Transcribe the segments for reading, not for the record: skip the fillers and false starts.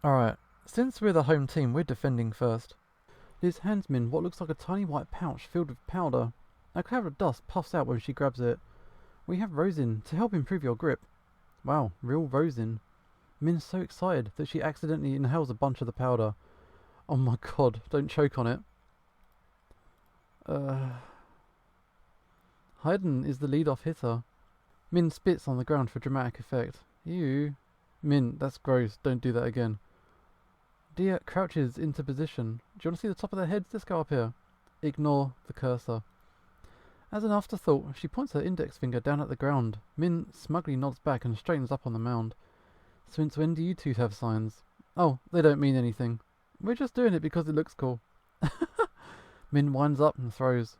Alright, since we're the home team, we're defending first. Liz hands Min what looks like a tiny white pouch filled with powder. A cloud of dust puffs out when she grabs it. We have rosin to help improve your grip. Wow, real rosin. Min's so excited that she accidentally inhales a bunch of the powder. Oh my god, don't choke on it. Uh, Hayden is the lead-off hitter. Min spits on the ground for dramatic effect. Ew. Min, that's gross. Don't do that again. Dia crouches into position. Do you want to see the top of their heads? Let's go up here. Ignore the cursor. As an afterthought, she points her index finger down at the ground. Min smugly nods back and straightens up on the mound. Since when do you two have signs? Oh, they don't mean anything. We're just doing it because it looks cool. Min winds up and throws.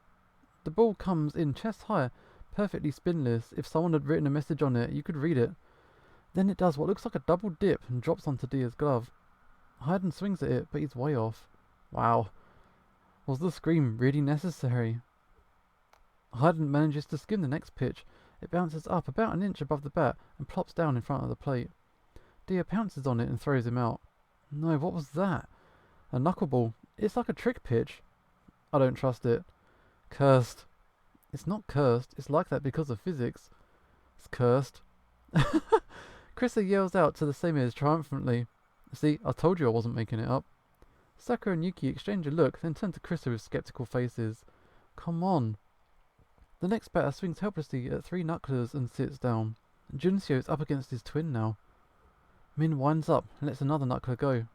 The ball comes in chest high, perfectly spinless. If someone had written a message on it, you could read it. Then it does what looks like a double dip and drops onto Dia's glove. Hayden swings at it, but he's way off. Wow. Was the scream really necessary? Hayden manages to skim the next pitch. It bounces up about an inch above the bat and plops down in front of the plate. Dia pounces on it and throws him out. No, what was that? A knuckleball. It's like a trick pitch. I don't trust it. Cursed. It's not cursed. It's like that because of physics. It's cursed. Krista yells out to the Semirs triumphantly. See, I told you I wasn't making it up. Sakura and Yuki exchange a look, then turn to Krista with skeptical faces. Come on. The next batter swings helplessly at three knucklers and sits down. Junseo is up against his twin now. Min winds up and lets another knuckler go.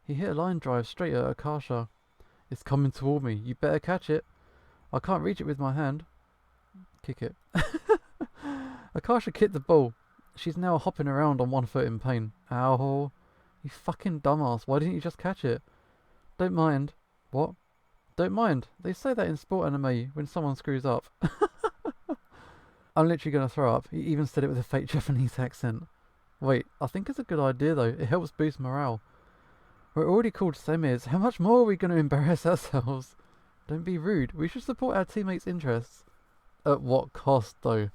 He hit a line drive straight at Akasha. It's coming toward me. You better catch it. I can't reach it with my hand. Kick it. Akasha kicked the ball. She's now hopping around on one foot in pain. Ow. You fucking dumbass. Why didn't you just catch it? Don't mind. What? Don't mind. They say that in sport anime when someone screws up. I'm literally going to throw up. He even said it with a fake Japanese accent. Wait, I think it's a good idea though. It helps boost morale. We're already called Semirs. How much more are we going to embarrass ourselves? Don't be rude. We should support our teammates' interests. At what cost though?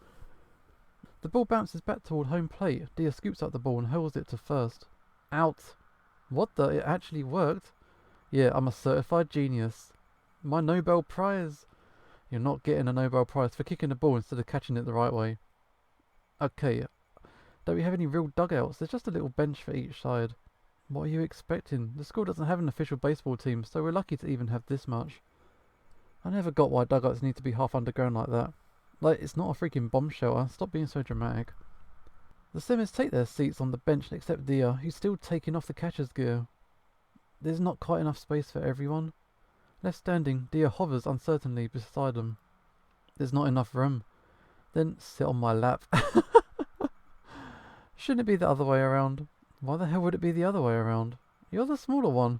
The ball bounces back toward home plate. Dia scoops up the ball and hurls it to first. Out. What the? It actually worked? Yeah, I'm a certified genius. My Nobel Prize. You're not getting a Nobel Prize for kicking the ball instead of catching it the right way. Okay, don't we have any real dugouts? There's just a little bench for each side. What are you expecting? The school doesn't have an official baseball team, so we're lucky to even have this much. I never got why dugouts need to be half underground like that. Like, it's not a freaking bomb shelter. Stop being so dramatic. The Simmers take their seats on the bench except Dia, who's still taking off the catcher's gear. There's not quite enough space for everyone. Left standing, Dia hovers uncertainly beside them. There's not enough room. Then sit on my lap. Shouldn't it be the other way around? Why the hell would it be the other way around? You're the smaller one.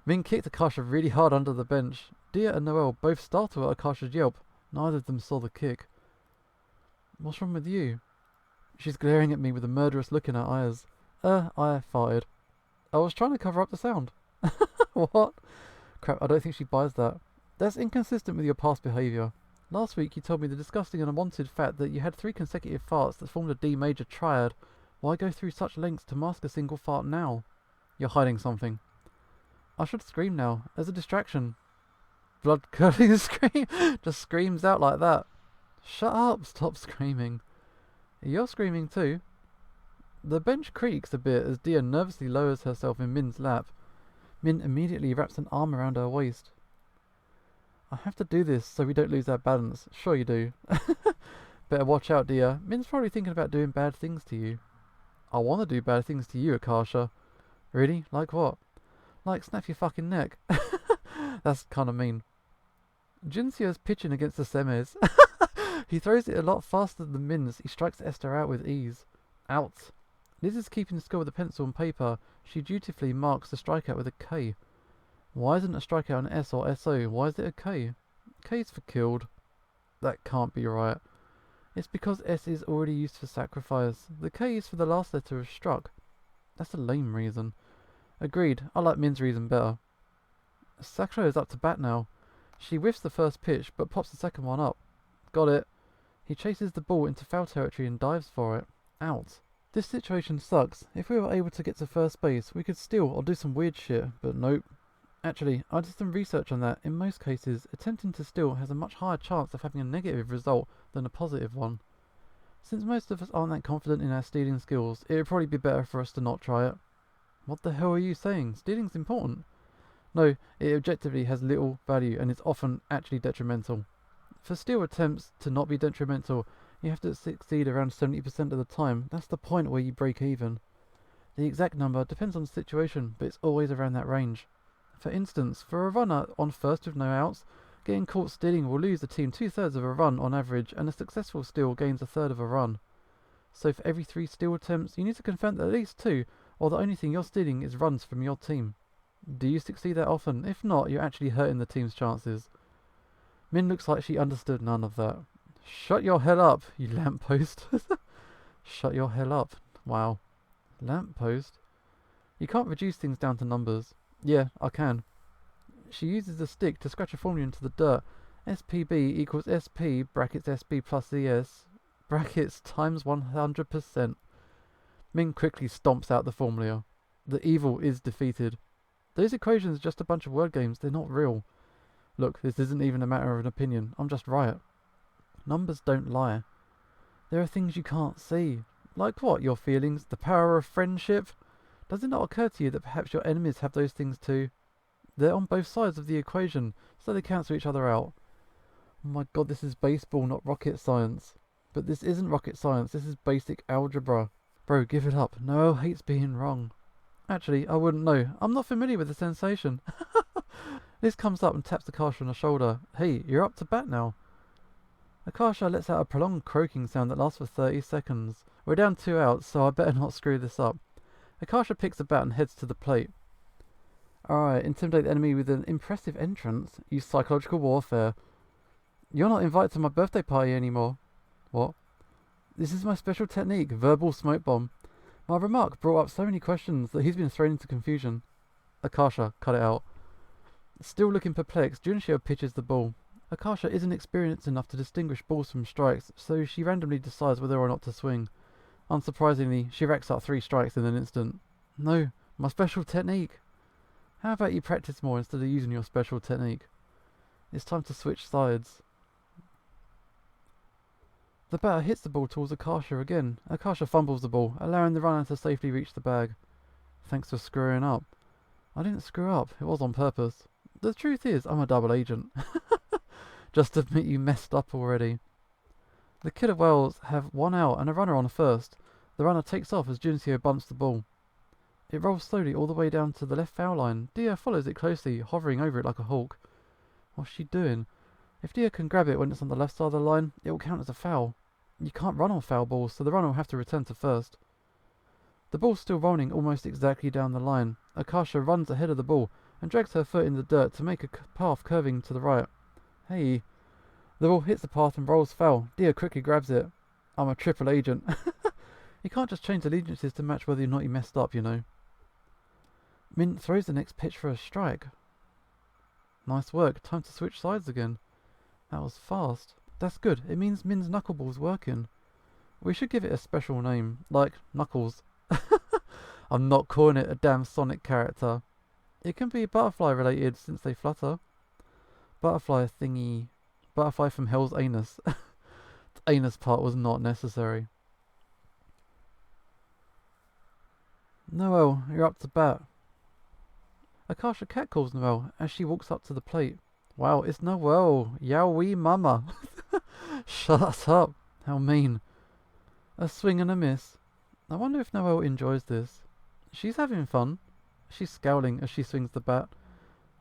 Min kicked Akasha really hard under the bench. Dia and Noelle both startled at Akasha's yelp. Neither of them saw the kick. What's wrong with you? She's glaring at me with a murderous look in her eyes. I farted. I was trying to cover up the sound. What? Crap, I don't think she buys that. That's inconsistent with your past behaviour. Last week you told me the disgusting and unwanted fact that you had 3 consecutive farts that formed a D major triad. Why go through such lengths to mask a single fart now? You're hiding something. I should scream now, as a distraction. Blood-curdling scream just screams out like that. Shut up, stop screaming. You're screaming too. The bench creaks a bit as Dia nervously lowers herself in Min's lap. Min immediately wraps an arm around her waist. I have to do this so we don't lose our balance. Sure you do. Better watch out, Dia. Min's probably thinking about doing bad things to you. I want to do bad things to you, Akasha. Really? Like what? Like snap your fucking neck. That's kind of mean. Jinseo's pitching against the semis. He throws it a lot faster than Min's. He strikes Esther out with ease. Out. Liz is keeping score with a pencil and paper. She dutifully marks the strikeout with a K. Why isn't a strikeout an S or SO? Why is it a K? K's for killed. That can't be right. It's because S is already used for sacrifice. The K is for the last letter of struck. That's a lame reason. Agreed. I like Min's reason better. Sakura is up to bat now. She whiffs the first pitch, but pops the second one up. Got it. He chases the ball into foul territory and dives for it. Out. This situation sucks. If we were able to get to first base, we could steal or do some weird shit, but nope. Actually, I did some research on that. In most cases, attempting to steal has a much higher chance of having a negative result than a positive one. Since most of us aren't that confident in our stealing skills, it would probably be better for us to not try it. What the hell are you saying? Stealing's important. No, it objectively has little value and is often actually detrimental. For steal attempts to not be detrimental, you have to succeed around 70% of the time. That's the point where you break even. The exact number depends on the situation, but it's always around that range. For instance, for a runner on first with no outs, getting caught stealing will lose the team 2/3 of a run on average, and a successful steal gains 1/3 of a run. So for every 3 steal attempts, you need to confront at least 2, or the only thing you're stealing is runs from your team. Do you succeed that often? If not, you're actually hurting the team's chances. Min looks like she understood none of that. Shut your hell up, you lamppost. Shut your hell up. Wow. Lamppost? You can't reduce things down to numbers. Yeah, I can. She uses a stick to scratch a formula into the dirt. SPB equals SP brackets SB plus ES brackets times 100%. Min quickly stomps out the formula. The evil is defeated. Those equations are just a bunch of word games. They're not real. Look, this isn't even a matter of an opinion. I'm just right. Numbers don't lie. There are things you can't see. Like what? Your feelings? The power of friendship? Does it not occur to you that perhaps your enemies have those things too? They're on both sides of the equation, so they cancel each other out. Oh my god, this is baseball, not rocket science. But this isn't rocket science, this is basic algebra. Bro, give it up. Noel hates being wrong. Actually, I wouldn't know. I'm not familiar with the sensation. Liz comes up and taps Akasha on the shoulder. Hey, you're up to bat now. Akasha lets out a prolonged croaking sound that lasts for 30 seconds. We're down 2 outs, so I better not screw this up. Akasha picks a bat and heads to the plate. Alright, intimidate the enemy with an impressive entrance. Use psychological warfare. You're not invited to my birthday party anymore. What? This is my special technique, verbal smoke bomb. My remark brought up so many questions that he's been thrown into confusion. Akasha, cut it out. Still looking perplexed, Junshio pitches the ball. Akasha isn't experienced enough to distinguish balls from strikes, so she randomly decides whether or not to swing. Unsurprisingly, she racks up 3 strikes in an instant. No, my special technique. How about you practice more instead of using your special technique? It's time to switch sides. The batter hits the ball towards Akasha again. Akasha fumbles the ball, allowing the runner to safely reach the bag. Thanks for screwing up. I didn't screw up, it was on purpose. The truth is, I'm a double agent. Just admit you messed up already. The Killer Whales have 1 out and a runner on first. The runner takes off as Junshio bumps the ball. It rolls slowly all the way down to the left foul line. Dia follows it closely, hovering over it like a hawk. What's she doing? If Dia can grab it when it's on the left side of the line, it will count as a foul. You can't run on foul balls, so the runner will have to return to first. The ball's still rolling almost exactly down the line. Akasha runs ahead of the ball and drags her foot in the dirt to make a path curving to the right. Hey. The ball hits the path and rolls foul. Dia quickly grabs it. I'm a triple agent. You can't just change allegiances to match whether or not you messed up, you know. Min throws the next pitch for a strike. Nice work. Time to switch sides again. That was fast. That's good. It means Min's knuckleball's working. We should give it a special name, like Knuckles. I'm not calling it a damn Sonic character. It can be butterfly related since they flutter. Butterfly thingy. Butterfly from Hell's Anus. The anus part was not necessary. Noel, you're up to bat. Akasha catcalls Noel as she walks up to the plate. Wow, it's Noel. Yowie mama. Shut up. How mean. A swing and a miss. I wonder if Noel enjoys this. She's having fun. She's scowling as she swings the bat.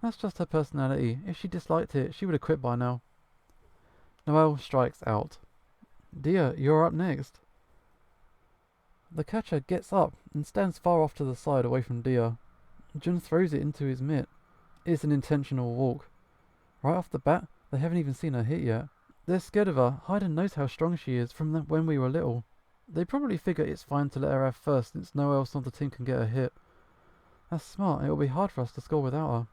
That's just her personality. If she disliked it, she would have quit by now. Noel strikes out. Dia, you're up next. The catcher gets up and stands far off to the side away from Dia. Jun throws it into his mitt. It's an intentional walk. Right off the bat, they haven't even seen her hit yet. They're scared of her. Hayden knows how strong she is from when we were little. They probably figure it's fine to let her have first since no one else on the team can get a hit. That's smart. It will be hard for us to score without her.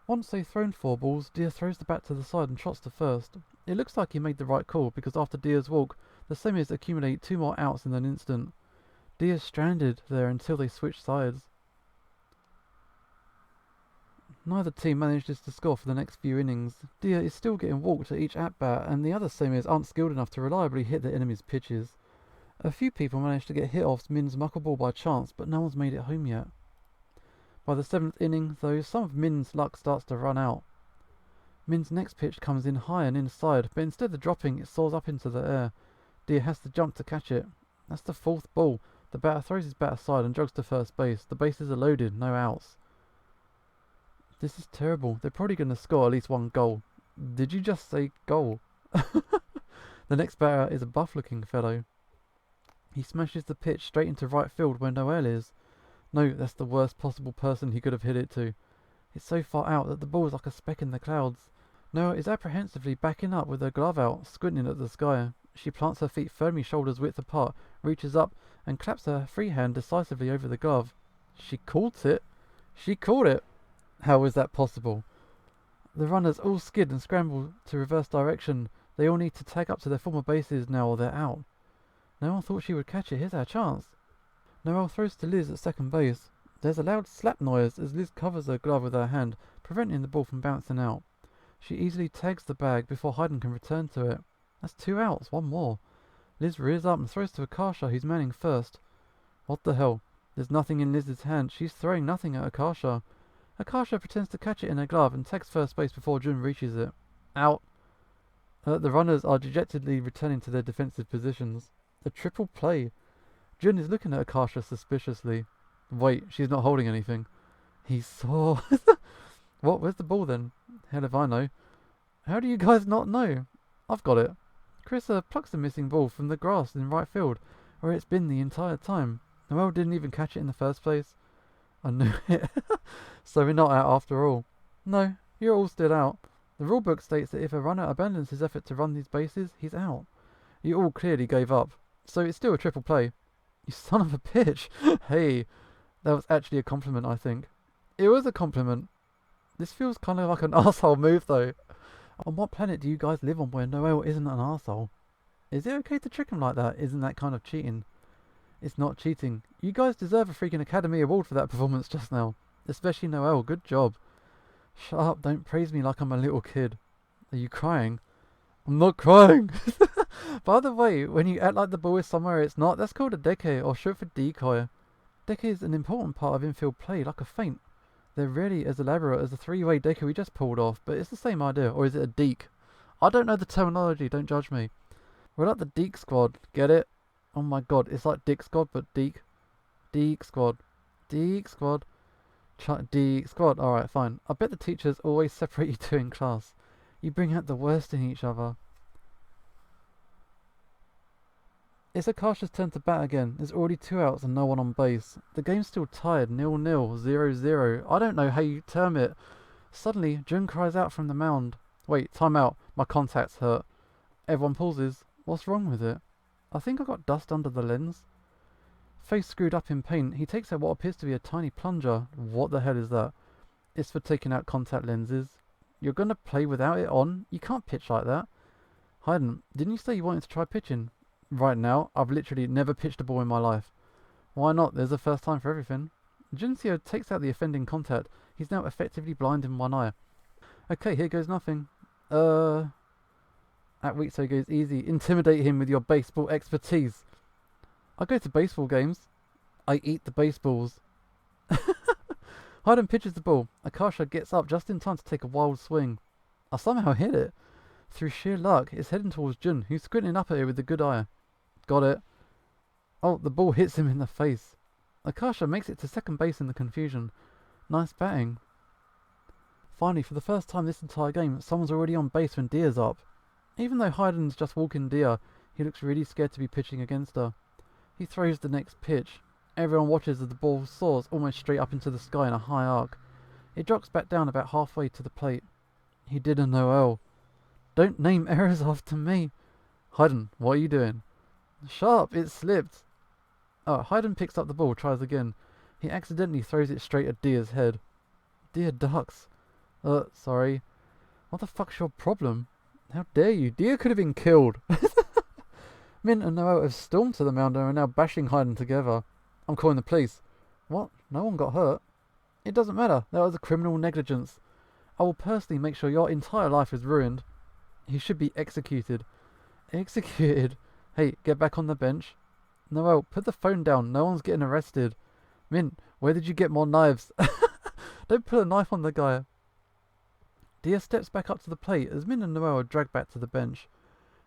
Once they've thrown 4 balls, Dia throws the bat to the side and trots to first. It looks like he made the right call because after Dia's walk, the Semis accumulate 2 more outs in an instant. Dia's stranded there until they switch sides. Neither team manages to score for the next few innings. Dia is still getting walked at each at-bat, and the other Samuels aren't skilled enough to reliably hit the enemy's pitches. A few people manage to get hit off Min's muckle ball by chance, but no one's made it home yet. By the 7th inning, though, some of Min's luck starts to run out. Min's next pitch comes in high and inside, but instead of dropping, it soars up into the air. Dia has to jump to catch it. That's the 4th ball. The batter throws his bat aside and jogs to first base. The bases are loaded, no outs. This is terrible. They're probably going to score at least one goal. Did you just say goal? The next batter is a buff-looking fellow. He smashes the pitch straight into right field where Noel is. No, that's the worst possible person he could have hit it to. It's so far out that the ball is like a speck in the clouds. Noel is apprehensively backing up with her glove out, squinting at the sky. She plants her feet firmly shoulders width apart, reaches up, and claps her free hand decisively over the glove. She caught it. She caught it. How is that possible? The runners all skid and scramble to reverse direction. They all need to tag up to their former bases now or they're out. No one thought she would catch it. Here's our chance. Noel throws to Liz at second base. There's a loud slap noise as Liz covers her glove with her hand, preventing the ball from bouncing out. She easily tags the bag before Hayden can return to it. That's 2 outs, one more. Liz rears up and throws to Akasha, who's manning first. What the hell? There's nothing in Liz's hand. She's throwing nothing at Akasha. Akasha pretends to catch it in her glove and tags first base before Jun reaches it. Out. The runners are dejectedly returning to their defensive positions. A triple play. Jun is looking at Akasha suspiciously. Wait, she's not holding anything. He saw. What? Where's the ball then? Hell if I know. How do you guys not know? I've got it. Carissa plucks the missing ball from the grass in right field, where it's been the entire time. Noel didn't even catch it in the first place. I knew it. So we're not out after all. No, you're all still out. The rulebook states that if a runner abandons his effort to run these bases, he's out. You all clearly gave up. So it's still a triple play. You son of a bitch. Hey, that was actually a compliment, I think. It was a compliment. This feels kind of like an arsehole move, though. On what planet do you guys live on where Noel isn't an arsehole? Is it okay to trick him like that? Isn't that kind of cheating? It's not cheating. You guys deserve a freaking Academy Award for that performance just now. Especially Noel. Good job. Shut up. Don't praise me like I'm a little kid. Are you crying? I'm not crying. By the way, when you act like the ball is somewhere it's not, that's called a deke, or short for decoy. Deke is an important part of infield play, like a feint. They're rarely as elaborate as the three-way deke we just pulled off, but it's the same idea. Or is it a deke? I don't know the terminology, don't judge me. We're like the Deke Squad, get it? Oh my god, it's like Dick Squad, but Deke. Deke Squad. Deke Squad. Deke Squad. Alright, fine. I bet the teachers always separate you two in class. You bring out the worst in each other. It's Akasha's turn to bat again. There's already 2 outs and no one on base. The game's still tied, 0-0, 0-0. I don't know how you term it. Suddenly, Jun cries out from the mound. Wait, time out. My contacts hurt. Everyone pauses. What's wrong with it? I think I got dust under the lens. Face screwed up in paint, he takes out what appears to be a tiny plunger. What the hell is that? It's for taking out contact lenses. You're gonna play without it on? You can't pitch like that. Hayden, didn't you say you wanted to try pitching? Right now, I've literally never pitched a ball in my life. Why not? There's a first time for everything. Junseo takes out the offending contact. He's now effectively blind in one eye. Okay, here goes nothing. At Weekso goes easy. Intimidate him with your baseball expertise. I go to baseball games. I eat the baseballs. Hayden pitches the ball. Akasha gets up just in time to take a wild swing. I somehow hit it. Through sheer luck, it's heading towards Jun, who's squinting up at it with a good eye. Got it. Oh, the ball hits him in the face. Akasha makes it to second base in the confusion. Nice batting. Finally, for the first time this entire game, someone's already on base when Dia's up. Even though Hayden's just walking Dia, he looks really scared to be pitching against her. He throws the next pitch. Everyone watches as the ball soars almost straight up into the sky in a high arc. It drops back down about halfway to the plate. He did a Noel. Don't name errors after me. Hayden, what are you doing? Sharp, it slipped. Oh, Hayden picks up the ball, tries again. He accidentally throws it straight at Dia's head. Dia ducks. Sorry. What the fuck's your problem? How dare you? Dia could have been killed. Min and Noel have stormed to the mound and are now bashing Hayden together. I'm calling the police. What? No one got hurt? It doesn't matter. That was a criminal negligence. I will personally make sure your entire life is ruined. He should be executed. Executed? Hey, get back on the bench. Noel, put the phone down. No one's getting arrested. Min, where did you get more knives? Don't put a knife on the guy. Dia steps back up to the plate as Min and Noel are dragged back to the bench.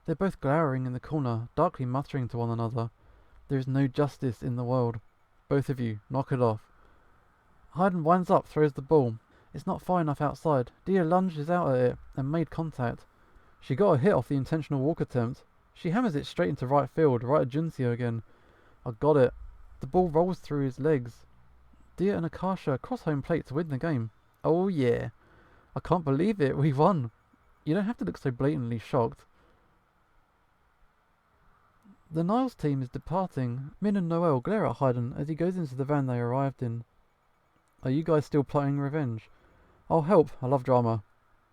They're both glowering in the corner, darkly muttering to one another. There is no justice in the world. Both of you, knock it off. Hayden winds up, throws the ball. It's not far enough outside. Dia lunges out at it and made contact. She got a hit off the intentional walk attempt. She hammers it straight into right field, right at Juncio again. I got it. The ball rolls through his legs. Dia and Akasha cross home plate to win the game. Oh yeah. I can't believe it, we won. You don't have to look so blatantly shocked. The Niles team is departing. Min and Noel glare at Hayden as he goes into the van they arrived in. Are you guys still plotting revenge? I'll help, I love drama.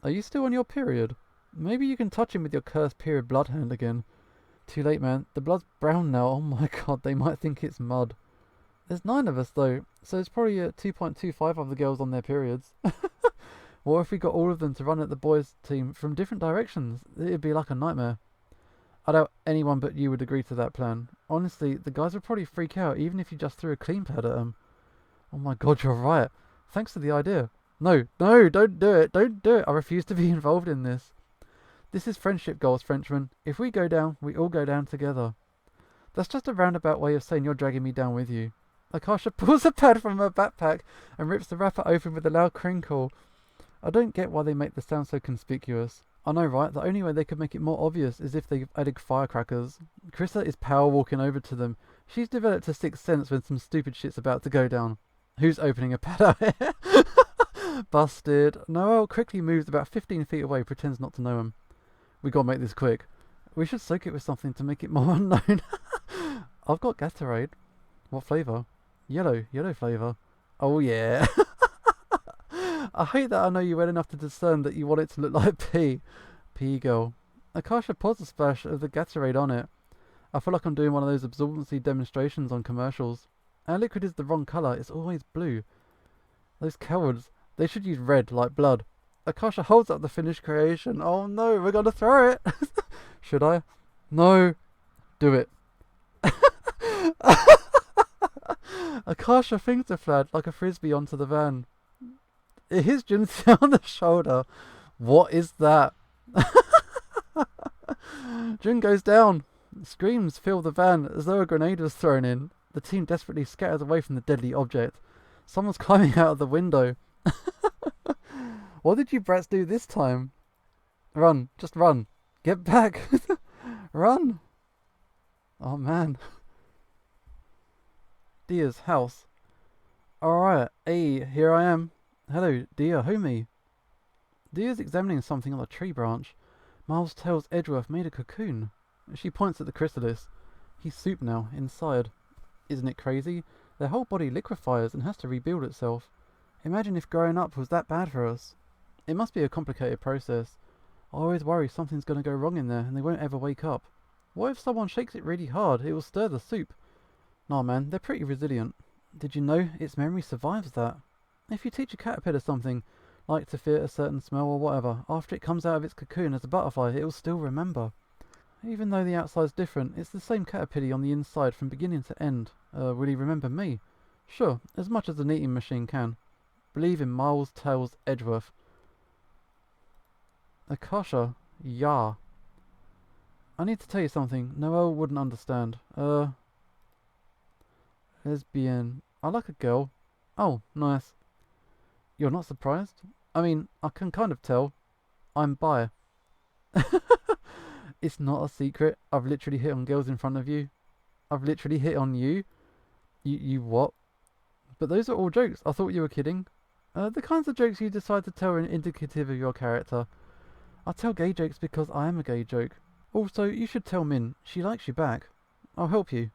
Are you still on your period? Maybe you can touch him with your cursed period blood hand again. Too late, man. The blood's brown now. Oh my god, they might think it's mud. There's 9 of us though, so it's probably 2.25 of the girls on their periods. What if we got all of them to run at the boys' team from different directions? It'd be like a nightmare. I doubt anyone but you would agree to that plan. Honestly, the guys would probably freak out even if you just threw a clean pad at them. Oh my god, you're right. Thanks for the idea. No, don't do it. Don't do it. I refuse to be involved in this. This is friendship goals, Frenchman. If we go down, we all go down together. That's just a roundabout way of saying you're dragging me down with you. Akasha pulls a pad from her backpack and rips the wrapper open with a loud crinkle. I don't get why they make the sound so conspicuous. I know, right? The only way they could make it more obvious is if they added firecrackers. Krista is power walking over to them. She's developed a sixth sense when some stupid shit's about to go down. Who's opening a pad out here? Busted. Noel quickly moves about 15 feet away, pretends not to know him. We gotta make this quick. We should soak it with something to make it more unknown. I've got Gatorade. What flavour? Yellow flavour. Oh yeah. I hate that I know you well enough to discern that you want it to look like pee. Pee girl. Akasha pours a splash of the Gatorade on it. I feel like I'm doing one of those absorbency demonstrations on commercials. Our liquid is the wrong colour, it's always blue. Those cowards, they should use red like blood. Akasha holds up the finished creation. Oh no, we're gonna throw it. Should I? No. Do it. Akasha flings the flag like a frisbee onto the van. It hits Junsi on the shoulder. What is that? Jun goes down. Screams fill the van as though a grenade was thrown in. The team desperately scatters away from the deadly object. Someone's climbing out of the window. What did you brats do this time? Run. Just run. Get back. Run. Oh man. Dia's house. Alright. Hey, here I am. Hello, Dia, homie. Dia's examining something on a tree branch. Miles tells Edgeworth made a cocoon. She points at the chrysalis. He's soup now, inside. Isn't it crazy? Their whole body liquefies and has to rebuild itself. Imagine if growing up was that bad for us. It must be a complicated process. I always worry something's going to go wrong in there and they won't ever wake up. What if someone shakes it really hard? It will stir the soup. Nah man, they're pretty resilient. Did you know its memory survives that? If you teach a caterpillar something, like to fear a certain smell or whatever, after it comes out of its cocoon as a butterfly, it will still remember. Even though the outside's different, it's the same caterpillar on the inside from beginning to end. Will he remember me? Sure, as much as an eating machine can. Believe in Miles tells Edgeworth. Akasha, yeah. I need to tell you something. Noel wouldn't understand. Lesbian. I like a girl. Oh, nice. You're not surprised? I mean, I can kind of tell. I'm bi. It's not a secret. I've literally hit on girls in front of you. I've literally hit on you. You what? But those are all jokes. I thought you were kidding. The kinds of jokes you decide to tell are indicative of your character. I tell gay jokes because I am a gay joke. Also, you should tell Min. She likes you back. I'll help you.